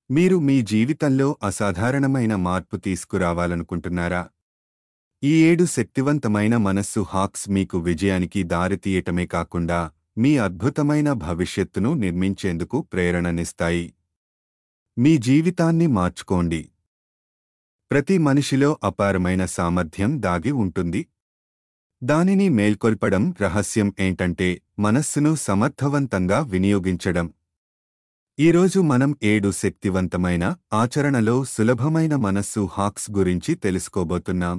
మీరు మీ జీవితంలో అసాధారణమైన మార్పు తీసుకురావాలనుకుంటున్నారా? ఈ 7 శక్తివంతమైన మనస్సు హాక్స్ మీకు విజయానికి దారితీయటమే కాకుండా మీ అద్భుతమైన భవిష్యత్తును నిర్మించేందుకు ప్రేరణనిస్తాయి. మీ జీవితాన్ని మార్చుకోండి. ప్రతి మనిషిలో అపారమైన సామర్థ్యం దాగి ఉంటుంది. దానిని మేల్కొల్పడం రహస్యం ఏంటంటే మనస్సును సమర్థవంతంగా వినియోగించడం. ఈరోజు మనం 7 శక్తివంతమైన ఆచరణలో సులభమైన మనస్సు హాక్స్ గురించి తెలుసుకోబోతున్నాం.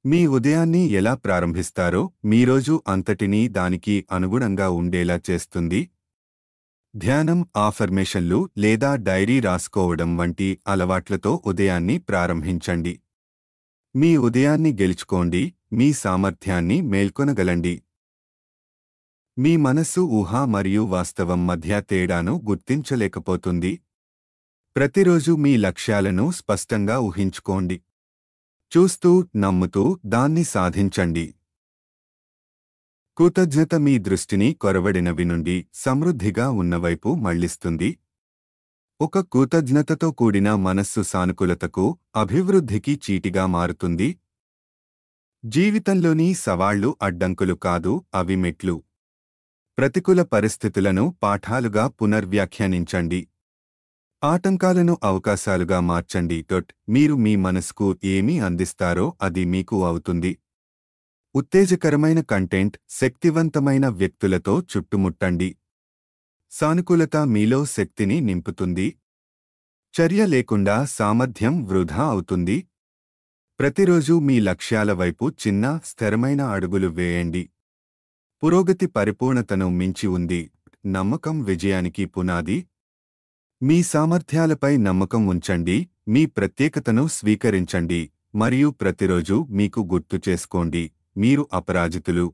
మీ ఉదయాన్ని ఎలా ప్రారంభిస్తారో మీ రోజు అంతటినీ దానికి అనుగుణంగా ఉండేలా చేస్తుంది. ధ్యానం, ఆఫర్మేషన్లు లేదా డైరీ రాసుకోవడం వంటి అలవాట్లతో ఉదయాన్ని ప్రారంభించండి. మీ ఉదయాన్ని గెలుచుకోండి, మీ సామర్థ్యాన్ని మేల్కొనగలండి. మీ మనస్సు ఊహ మరియు వాస్తవం మధ్య తేడాను గుర్తించలేకపోతుంది. ప్రతిరోజు మీ లక్ష్యాలను స్పష్టంగా ఊహించుకోండి. చూస్తూ, నమ్ముతూ దాన్ని సాధించండి. కృతజ్ఞత మీ దృష్టిని కొరవడినవి నుండి సమృద్ధిగా ఉన్నవైపు మళ్లిస్తుంది. ఒక కృతజ్ఞతతో కూడిన మనస్సు సానుకూలతకు, అభివృద్ధికి చీటిగా మారుతుంది. జీవితంలోని సవాళ్లు అడ్డంకులు కాదు, అవి మెట్లు. ప్రతికూల పరిస్థితులను పాఠాలుగా పునర్వ్యాఖ్యానించండి. ఆటంకాలను అవకాశాలుగా మార్చండి. మీరు మీ మనసుకు ఏమి అందిస్తారో అది మీకు అవుతుంది. ఉత్తేజకరమైన కంటెంట్, శక్తివంతమైన వ్యక్తులతో చుట్టుముట్టండి. సానుకూలత మీలో శక్తిని నింపుతుంది. చర్య లేకుండా సామర్థ్యం వృధా అవుతుంది. ప్రతిరోజు మీ లక్ష్యాల వైపు చిన్న, స్థిరమైన అడుగులు వేయండి. పురోగతి పరిపూర్ణతను మించి ఉంది. నమ్మకం విజయానికి పునాది. మీ సామర్థ్యాలపై నమ్మకం ఉంచండి, మీ ప్రత్యేకతను స్వీకరించండి, మరియు ప్రతిరోజు మీకు గుర్తు చేసుకోండి, మీరు అపరాజితులు.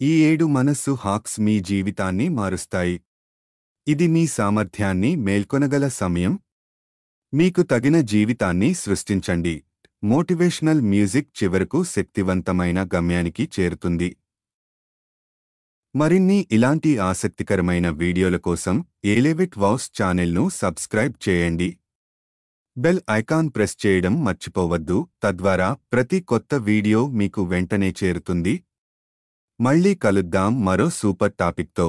ఈ 7 మనస్సు హాక్స్ మీ జీవితాన్ని మారుస్తాయి. ఇది మీ సామర్థ్యాన్ని మేల్కొనగల సమయం. మీకు తగిన జీవితాన్ని సృష్టించండి. మోటివేషనల్ మ్యూజిక్ చివరకు శక్తివంతమైన గమ్యానికి చేరుతుంది. మరిన్ని ఇలాంటి ఆసక్తికరమైన వీడియోల కోసం ఎలివేట్ వాయిస్ ఛానల్ను సబ్స్క్రైబ్ చేయండి. బెల్ ఐకాన్ ప్రెస్ చేయడం మర్చిపోవద్దు, తద్వారా ప్రతి కొత్త వీడియో మీకు వెంటనే చేరుతుంది. మళ్ళీ కలుద్దాం మరో సూపర్ టాపిక్తో.